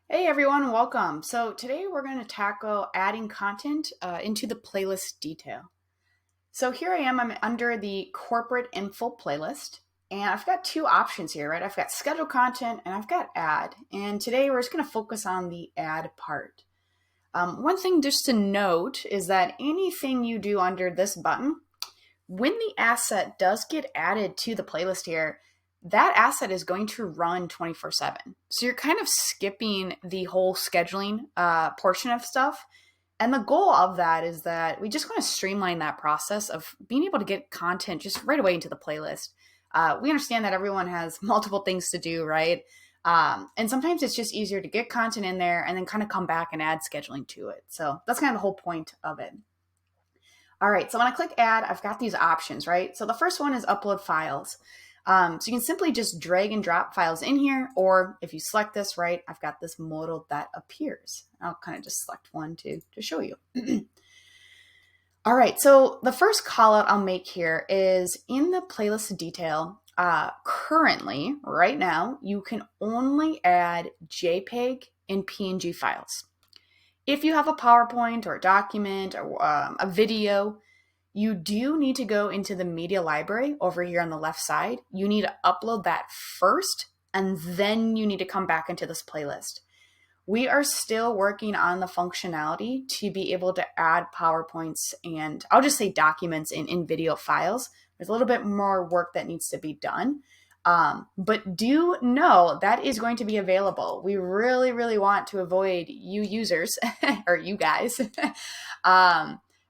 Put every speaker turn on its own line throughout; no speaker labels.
Hey everyone, welcome. So today we're going to tackle adding content into the playlist detail. So here I am, I'm under the corporate info playlist, and I've got two options here, right? I've got schedule content and I've got add. And today we're just going to focus on the add part. One thing just to note is that anything you do under this button, when the asset does get added to the playlist here, that asset is going to run 24/7. So you're kind of skipping the whole scheduling portion of stuff. And the goal of that is that we just want to streamline that process of being able to get content just right away into the playlist. We understand that everyone has multiple things to do, right? And sometimes it's just easier to get content in there and then kind of come back and add scheduling to it. So that's kind of the whole point of it. All right, so when I click add, I've got these options, right? So the first one is upload files. So you can simply just drag and drop files in here, or if you select this, right, I've got this modal that appears. I'll kind of just select one to show you. All right, so the first call out I'll make here is in the playlist detail. Currently, right now, you can only add JPEG and PNG files. If you have a PowerPoint or a document or a video, you do need to go into the media library over here on the left side. You need to upload that first, and then you need to come back into this playlist. We are still working on the functionality to be able to add PowerPoints and I'll just say documents in video files. There's a little bit more work that needs to be done. But do know that is going to be available. We really, really want to avoid you users or you guys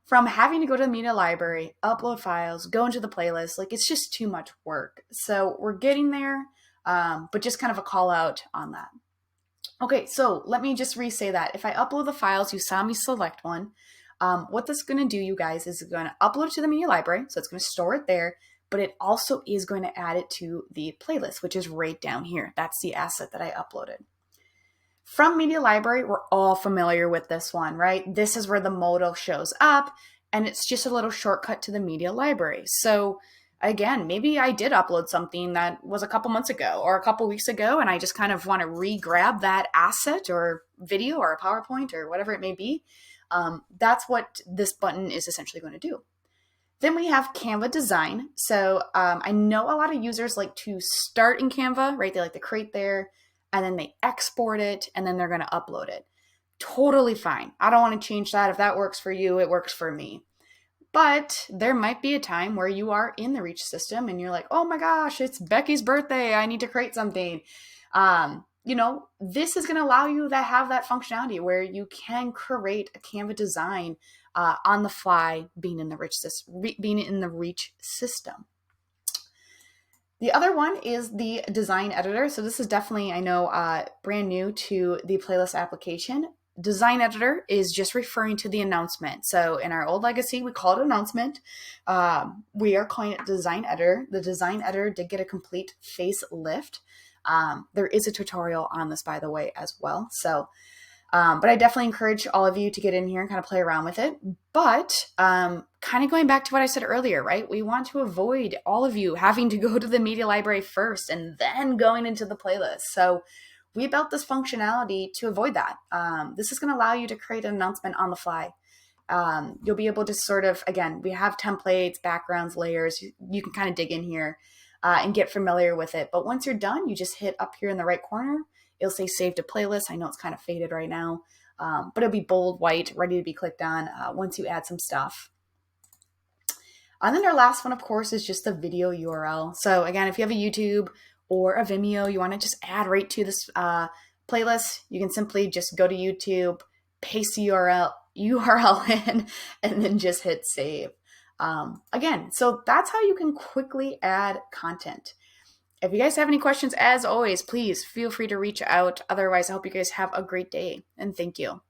from having to go to the media library, upload files, go into the playlist. Like it's just too much work. So we're getting there, but just kind of a call out on that. Okay, so let me just re-say that. If I upload the files, you saw me select one. What this is going to do, you guys, is going to upload it to the media library. So it's going to store it there, but it also is going to add it to the playlist, which is right down here. That's the asset that I uploaded. From media library, we're all familiar with this one, right? This is where the modal shows up, and it's just a little shortcut to the media library. So again, maybe I did upload something that was a couple months ago or a couple weeks ago, and I just kind of want to re-grab that asset or video or a PowerPoint or whatever it may be. That's what this button is essentially going to do. Then we have Canva design. So I know a lot of users like to start in Canva, right? They like to create there and then they export it and then they're going to upload it. Totally fine. I don't want to change that. If that works for you, it works for me. But there might be a time where you are in the Reach system and you're like, oh my gosh, it's Becky's birthday. I need to create something. This is going to allow you to have that functionality where you can create a Canva design on the fly, being in the Reach system. The other one is the design editor. So this is definitely, I know, brand new to the playlist application. Design editor is just referring to the announcement. So in our old legacy, we call it announcement. We are calling it design editor. The design editor did get a complete facelift. There is a tutorial on this, by the way, as well. So, but I definitely encourage all of you to get in here and kind of play around with it. But kind of going back to what I said earlier, right? We want to avoid all of you having to go to the media library first and then going into the playlist. So we built this functionality to avoid that. This is going to allow you to create an announcement on the fly. You'll be able to sort of, again, we have templates, backgrounds, layers. You can kind of dig in here and get familiar with it. But once you're done, you just hit up here in the right corner. It'll say save to playlist. I know it's kind of faded right now, but it'll be bold, white, ready to be clicked on once you add some stuff. And then our last one, of course, is just the video URL. So again, if you have a YouTube or a Vimeo, you want to just add right to this playlist, you can simply just go to YouTube, paste the URL in, and then just hit save. Again, so that's how you can quickly add content. If you guys have any questions, as always, please feel free to reach out. Otherwise, I hope you guys have a great day, and thank you.